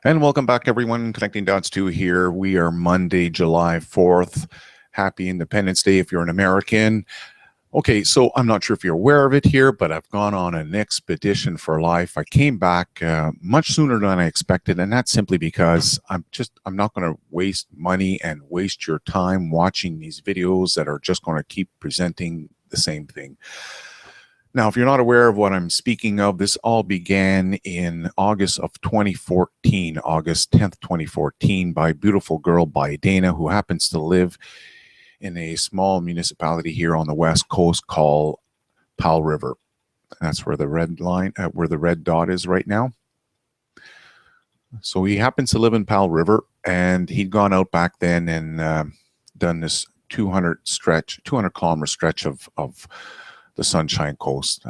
And welcome back, everyone. Connecting Dots 2 here. We are Monday, July 4th. Happy Independence Day if you're an American. Okay, so I'm not sure if you're aware of it here, but I've gone on an expedition for life. I came back much sooner than I expected, and that's simply because I'm not going to waste money and waste your time watching these videos that are just going to keep presenting the same thing. Now, if you're not aware of what I'm speaking of, this all began in August of 2014, August 10th, 2014, by beautifulgirlbydana, who happens to live in a small municipality here on the West Coast called Powell River. That's where the red line, where the red dot is right now. So he happens to live in Powell River, and he'd gone out back then and done this 200 kilometer stretch of the Sunshine Coast.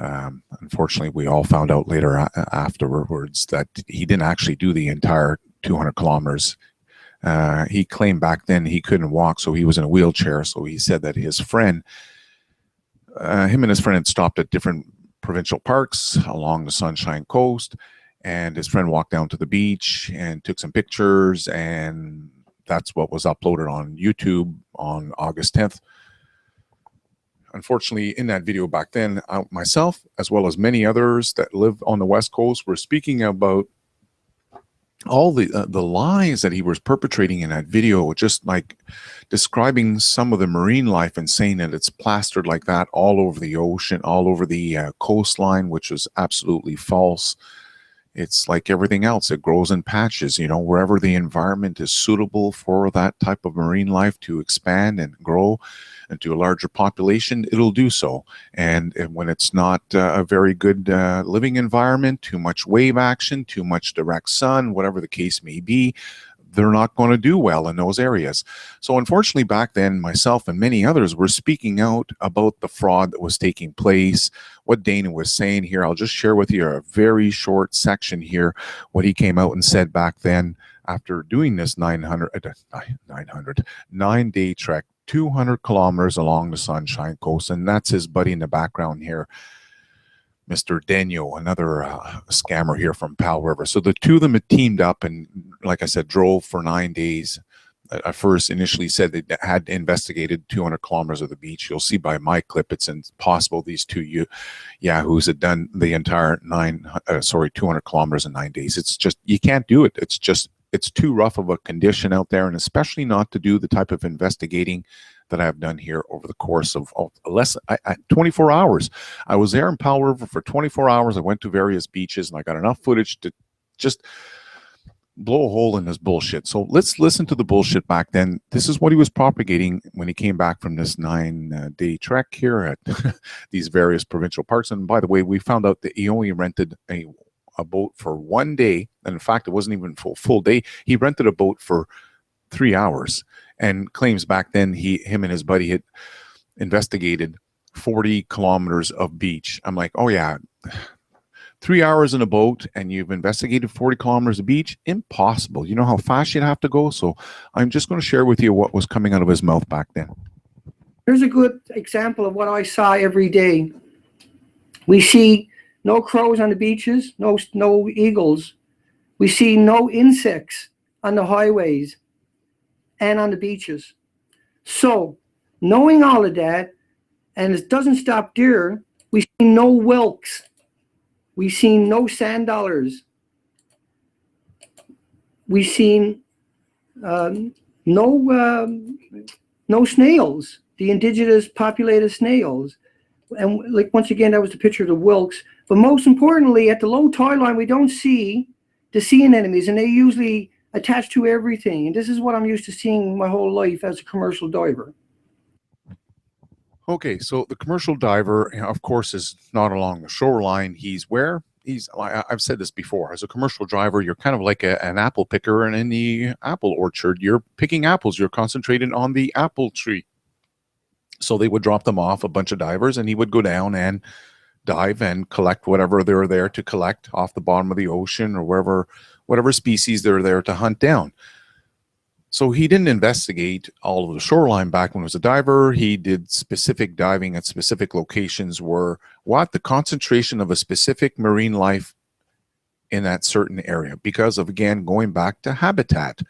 Unfortunately, we all found out later afterwards that he didn't actually do the entire 200 kilometers. He claimed back then he couldn't walk, so he was in a wheelchair. So he said that his friend, him and his friend had stopped at different provincial parks along the Sunshine Coast, and his friend walked down to the beach and took some pictures, and that's what was uploaded on YouTube on August 10th. Unfortunately, in that video back then, myself, as well as many others that live on the West Coast, were speaking about all the lies that he was perpetrating in that video, just like describing some of the marine life and saying that it's plastered like that all over the ocean, all over the coastline, which was absolutely false. It's like everything else. It grows in patches, wherever the environment is suitable for that type of marine life to expand and grow into a larger population, it'll do so. And when it's not a very good living environment, too much wave action, too much direct sun, whatever the case may be, they're not going to do well in those areas. So unfortunately, back then, myself and many others were speaking out about the fraud that was taking place, what Dana was saying here. I'll just share with you a very short section here, what he came out and said back then after doing this 9-day trek, 200 kilometers along the Sunshine Coast. And that's his buddy in the background here, Mr. Daniel, another scammer here from Powell River. So the two of them had teamed up and, like I said, drove for 9 days. I first initially said they had investigated 200 kilometers of the beach. You'll see by my clip, it's impossible these two yahoos had done the entire 200 kilometers in 9 days. It's just, you can't do it. It's too rough of a condition out there, and especially not to do the type of investigating that I've done here over the course of 24 hours. I was there in Powell River for 24 hours. I went to various beaches, and I got enough footage to just blow a hole in this bullshit. So let's listen to the bullshit back then. This is what he was propagating when he came back from this 9-day trek here at these various provincial parks. And by the way, we found out that he only rented a boat for 1 day, and in fact, it wasn't even full day. He rented a boat for 3 hours, and claims back then him and his buddy had investigated 40 kilometers of beach. I'm like, oh yeah, 3 hours in a boat and you've investigated 40 kilometers of beach? Impossible. You know how fast you'd have to go? So I'm just going to share with you what was coming out of his mouth back then. Here's a good example of what I saw every day. We see no crows on the beaches, no eagles. We see no insects on the highways and on the beaches. So, knowing all of that, and it doesn't stop there, we see no whelks. We see no sand dollars. We see no snails, the indigenous populated snails. And like, once again, that was the picture of the whelks. But most importantly, at the low tide line, we don't see the sea anemones, and they usually attach to everything. And this is what I'm used to seeing my whole life as a commercial diver. Okay, so the commercial diver, of course, is not along the shoreline. He's where? I've said this before. As a commercial driver, you're kind of like an apple picker, and in the apple orchard, you're picking apples. You're concentrated on the apple tree. So they would drop them off, a bunch of divers, and he would go down and dive and collect whatever they're there to collect off the bottom of the ocean or whatever species they're there to hunt down. So he didn't investigate all of the shoreline back when he was a diver. He did specific diving at specific locations where the concentration of a specific marine life in that certain area because of, again, going back to habitat.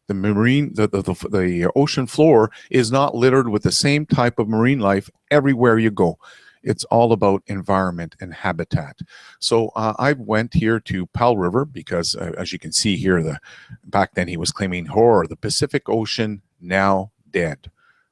The marine, the ocean floor is not littered with the same type of marine life everywhere you go. It's all about environment and habitat. So I went here to Powell River because, as you can see here, back then he was claiming horror. The Pacific Ocean now dead.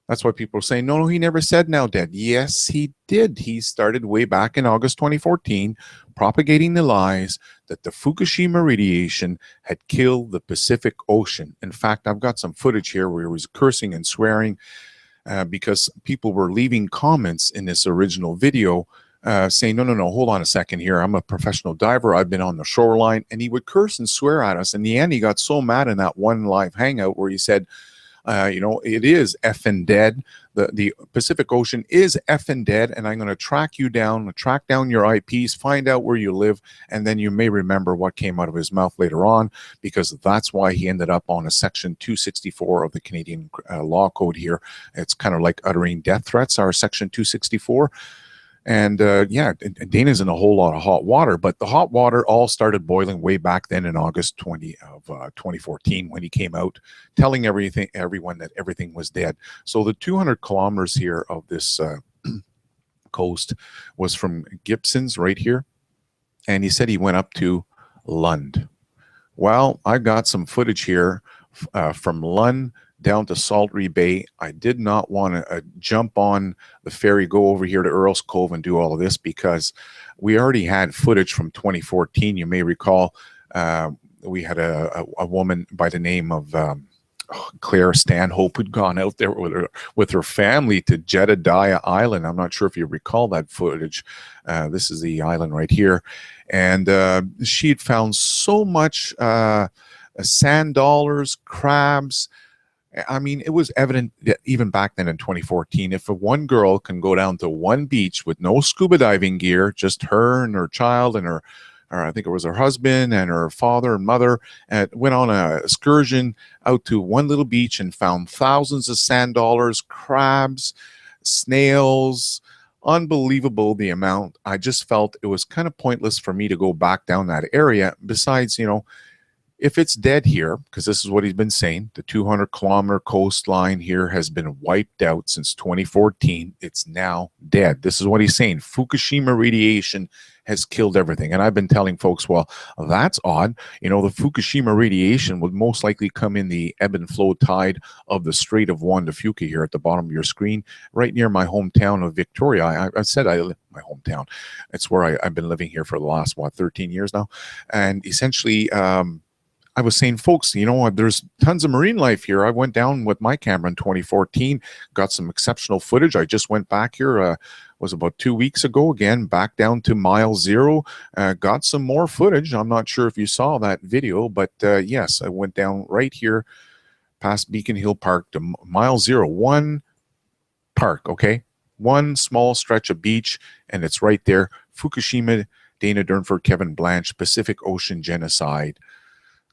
That's why people are saying, no, he never said now dead. Yes, he did. He started way back in August 2014, propagating the lies that the Fukushima radiation had killed the Pacific Ocean. In fact, I've got some footage here where he was cursing and swearing because people were leaving comments in this original video saying, no, hold on a second here. I'm a professional diver. I've been on the shoreline. And he would curse and swear at us. In the end, he got so mad in that one live hangout where he said, it is effing dead. The Pacific Ocean is effing dead, and I'm going to track you down, track down your IPs, find out where you live, and then you may remember what came out of his mouth later on, because that's why he ended up on a section 264 of the Canadian law code here. It's kind of like uttering death threats, our section 264. And Dana's in a whole lot of hot water, but the hot water all started boiling way back then in August 2014 when he came out telling everyone that everything was dead. So the 200 kilometers here of this coast was from Gibson's right here. And he said he went up to Lund. Well, I got some footage here from Lund down to Saltry Bay. I did not want to jump on the ferry, go over here to Earl's Cove and do all of this because we already had footage from 2014. You may recall we had a woman by the name of Claire Stanhope who'd gone out there with her family to Jedediah Island. I'm not sure if you recall that footage. This is the island right here. And she had found so much sand dollars, crabs. I mean, it was evident that even back then in 2014, if one girl can go down to one beach with no scuba diving gear, just her and her child and or I think it was her husband and her father and mother, and went on an excursion out to one little beach and found thousands of sand dollars, crabs, snails. Unbelievable the amount. I just felt it was kind of pointless for me to go back down that area. Besides, if it's dead here, because this is what he's been saying, the 200-kilometer coastline here has been wiped out since 2014. It's now dead. This is what he's saying. Fukushima radiation has killed everything. And I've been telling folks, well, that's odd. The Fukushima radiation would most likely come in the ebb and flow tide of the Strait of Juan de Fuca here at the bottom of your screen, right near my hometown of Victoria. I said I live in my hometown. It's where I've been living here for the last, 13 years now. And essentially, I was saying, folks, there's tons of marine life here. I went down with my camera in 2014, got some exceptional footage. I just went back here, was about 2 weeks ago, again, back down to mile 0, got some more footage. I'm not sure if you saw that video, but yes, I went down right here past Beacon Hill Park to mile 0, one park, okay? One small stretch of beach, and it's right there. Fukushima, Dana Durnford, Kevin Blanch, Pacific Ocean genocide.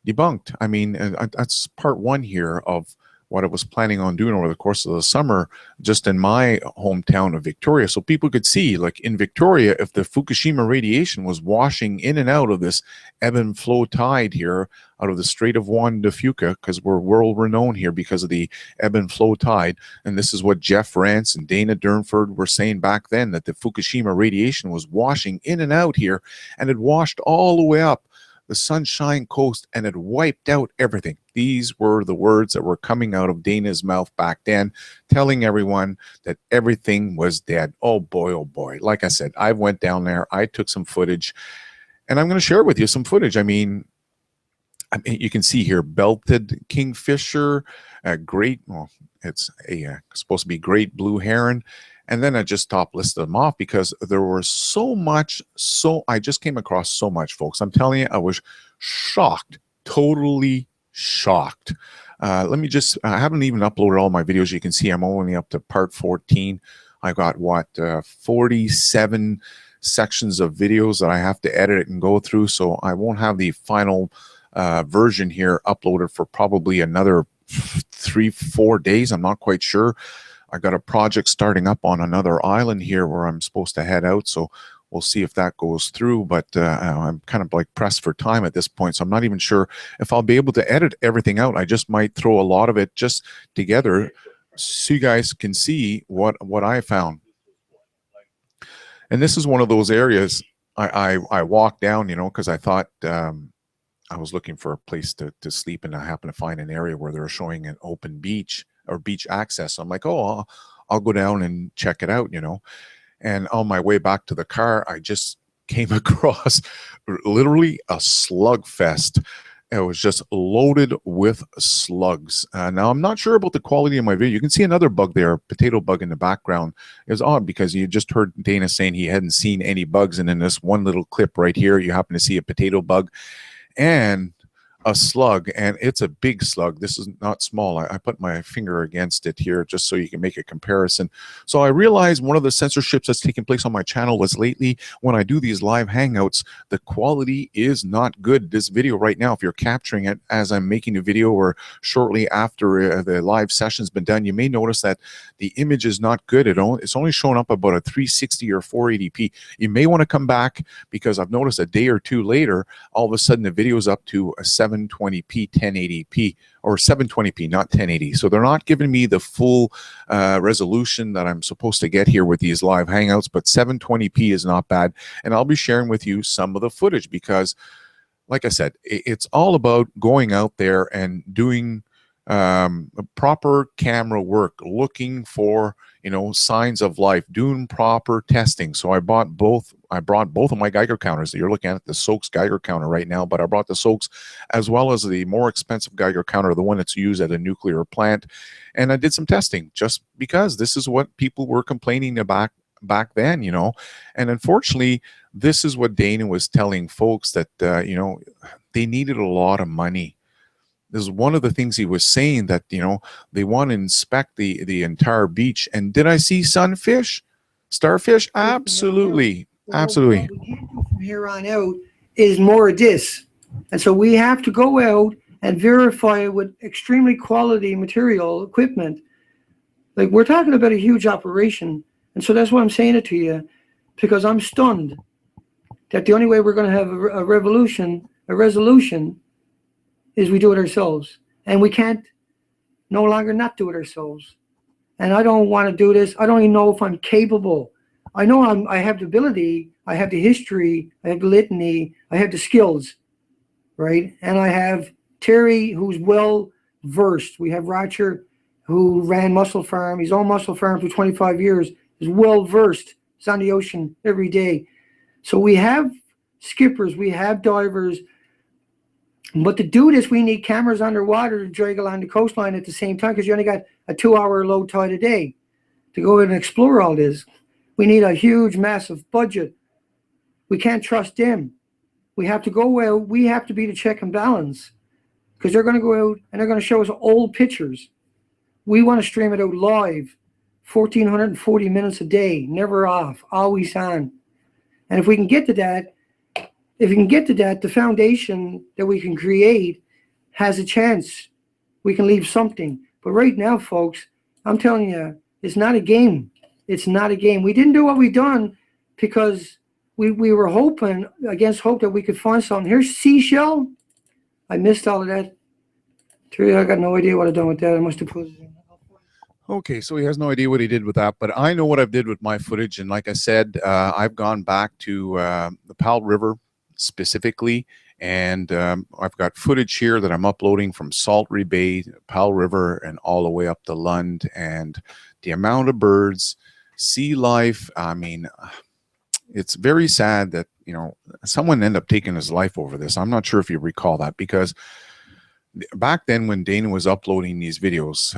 Debunked. I mean, that's part 1 here of what I was planning on doing over the course of the summer, just in my hometown of Victoria, so people could see, like in Victoria, if the Fukushima radiation was washing in and out of this ebb and flow tide here, out of the Strait of Juan de Fuca, because we're world renowned here because of the ebb and flow tide, and this is what Jeff Rance and Dana Durnford were saying back then, that the Fukushima radiation was washing in and out here, and it washed all the way up the Sunshine Coast, and it wiped out everything. These were the words that were coming out of Dana's mouth back then, telling everyone that everything was dead. Oh boy, oh boy. Like I said, I went down there, I took some footage, and I'm going to share with you some footage. I mean, you can see here, belted kingfisher, it's supposed to be great blue heron. And then I just listed them off because there was so much. I just came across so much, folks. I'm telling you, I was shocked, totally shocked. I haven't even uploaded all my videos. You can see I'm only up to part 14. I got 47 sections of videos that I have to edit and go through. So I won't have the final version here uploaded for probably another 3-4 days. I'm not quite sure. I got a project starting up on another island here where I'm supposed to head out, so we'll see if that goes through. But I'm kind of like pressed for time at this point, so I'm not even sure if I'll be able to edit everything out. I just might throw a lot of it just together so you guys can see what I found. And this is one of those areas I walked down, you know, because I thought I was looking for a place to sleep, and I happened to find an area where they were showing an open beach or beach access. So I'm like, oh, I'll go down and check it out, you know. And on my way back to the car, I just came across literally a slug fest. It was just loaded with slugs. Now, I'm not sure about the quality of my video. You can see another bug there, a potato bug in the background. It was odd because you just heard Dana saying he hadn't seen any bugs. And in this one little clip right here, you happen to see a potato bug and a slug, and it's a big slug. This is not small. I put my finger against it here just so you can make a comparison. So I realized one of the censorships that's taking place on my channel was lately when I do these live hangouts, the quality is not good. This video right now, if you're capturing it as I'm making a video or shortly after the live session's been done, you may notice that the image is not good. It's only showing up about a 360 or 480p. You may want to come back because I've noticed a day or two later, all of a sudden the video is up to a 720p 1080p, or 720p, not 1080. So they're not giving me the full resolution that I'm supposed to get here with these live hangouts, but 720p is not bad. And I'll be sharing with you some of the footage because, like I said, it's all about going out there and doing proper camera work, looking for, you know, signs of life, doing proper testing. So I brought both of my Geiger counters that you're looking at, the Soaks Geiger counter right now, but I brought the Soaks as well as the more expensive Geiger counter, the one that's used at a nuclear plant. And I did some testing just because this is what people were complaining about back then, you know. And unfortunately, this is what Dana was telling folks, that, you know, they needed a lot of money. This is one of the things he was saying, that, you know, they want to inspect the entire beach. And did I see sunfish, starfish? Absolutely. Absolutely. What we can't do from here on out is more of this. And so we have to go out and verify with extremely quality material, equipment. Like, we're talking about a huge operation. And so that's why I'm saying it to you, because I'm stunned that the only way we're going to have a resolution is we do it ourselves. And we can't no longer not do it ourselves. And I don't want to do this. I don't even know if I'm capable. I know I have the ability, I have the history, I have the litany, I have the skills, right? And I have Terry, who's well versed. We have Roger, who ran Mussel Farm. He's owned Mussel Farm for 25 years. He's well versed. He's on the ocean every day. So we have skippers, we have divers. But to do this, we need cameras underwater to drag along the coastline at the same time, because you only got a 2-hour low tide a day to go in and explore all this. We need a huge, massive budget. We can't trust them. We have to go out. We have to be the check and balance, because they're going to go out and they're going to show us old pictures. We want to stream it out live, 1,440 minutes a day, never off, always on. And if we can get to that, the foundation that we can create has a chance. We can leave something. But right now, folks, I'm telling you, it's not a game. It's not a game. We didn't do what we done because we were hoping against hope that we could find something. Here's seashell. I missed all of that. Terry, I got no idea what I done with that. I must have put it in. Okay, so he has no idea what he did with that, but I know what I've did with my footage. And like I said, I've gone back to the Powell River specifically, and I've got footage here that I'm uploading from Saltry Bay, Powell River, and all the way up to Lund. And the amount of birds, sea life, I mean, it's very sad that, you know, someone ended up taking his life over this. I'm not sure if you recall that, because back then when Dana was uploading these videos,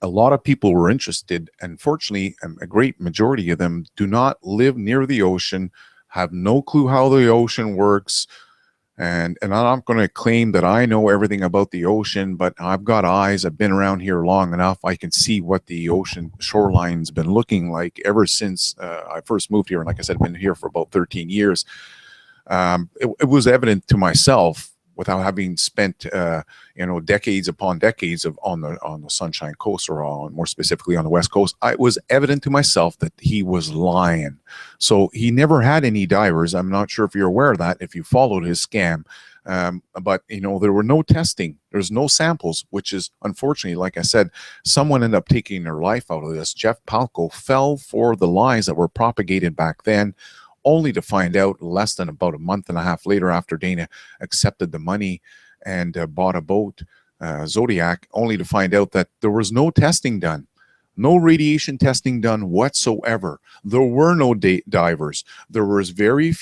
a lot of people were interested. Unfortunately, a great majority of them do not live near the ocean, have no clue how the ocean works. And I'm not going to claim that I know everything about the ocean, but I've got eyes. I've been around here long enough. I can see what the ocean shoreline's been looking like ever since I first moved here. And like I said, I've been here for about 13 years. It was evident to myself without having spent decades upon decades on the Sunshine Coast, or more specifically on the West Coast, it was evident to myself that he was lying. So he never had any divers. I'm not sure if you're aware of that, if you followed his scam. But there were no testing, there's no samples, which is unfortunately, like I said, someone ended up taking their life out of this. Jeff Palco fell for the lies that were propagated back then, only to find out less than about a month and a half later, after Dana accepted the money and bought a boat, Zodiac, only to find out that there was no testing done. No radiation testing done whatsoever. There were no divers. There was very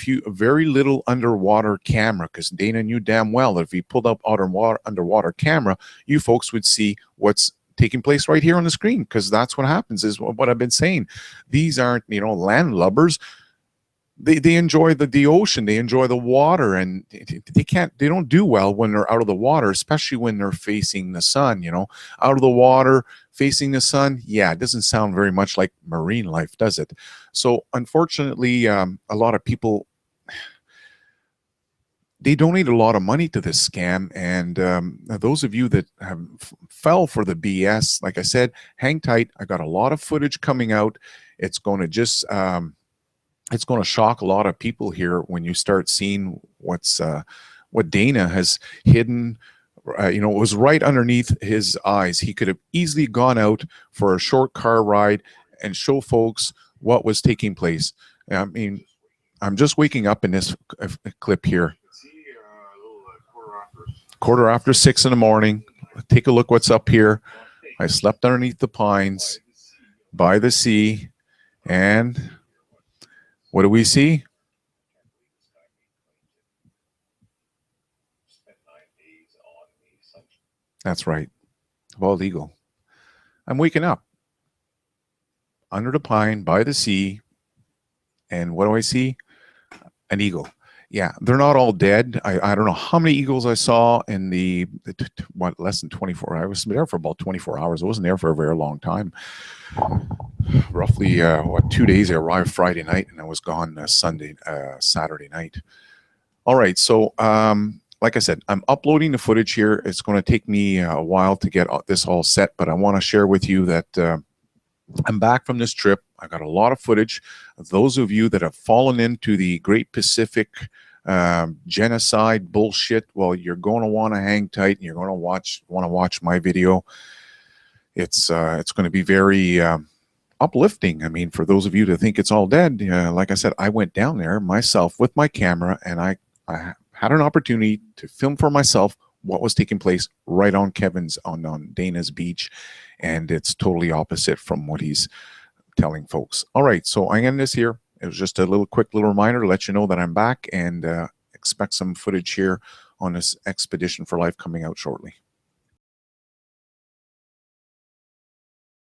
little underwater camera, because Dana knew damn well that if he pulled up underwater camera, you folks would see what's taking place right here on the screen, because that's what happens, is what I've been saying. These aren't, landlubbers. They enjoy the ocean, they enjoy the water, and they don't do well when they're out of the water, especially when they're facing the sun. Out of the water facing the sun, yeah, it doesn't sound very much like marine life, does it? So unfortunately, a lot of people, they donate a lot of money to this scam, and those of you that fell for the BS, like I said, hang tight. I got a lot of footage coming out. It's going to just it's going to shock a lot of people here when you start seeing what Dana has hidden. It was right underneath his eyes. He could have easily gone out for a short car ride and show folks what was taking place. I mean, I'm just waking up in this clip here. Quarter after 6 in the morning. Take a look what's up here. I slept underneath the pines by the sea, and what do we see? That's right. Bald eagle. I'm waking up under the pine by the sea, and what do I see? An eagle. Yeah, they're not all dead. I don't know how many eagles I saw in less than 24. I was there for about 24 hours. I wasn't there for a very long time. Roughly 2 days. I arrived Friday night and I was gone Saturday night. All right, so like I said, I'm uploading the footage here. It's going to take me a while to get this all set, but I want to share with you that I'm back from this trip. I got a lot of footage. Those of you that have fallen into the Great Pacific genocide bullshit, well, you're going to want to hang tight, and you're going to want to watch my video. It's going to be very uplifting. I mean, for those of you that think it's all dead, like I said, I went down there myself with my camera, and I had an opportunity to film for myself what was taking place right on on Dana's beach, and it's totally opposite from what he's telling folks. All right, so I end this here. It was just a quick little reminder to let you know that I'm back, and expect some footage here on this expedition for life coming out shortly.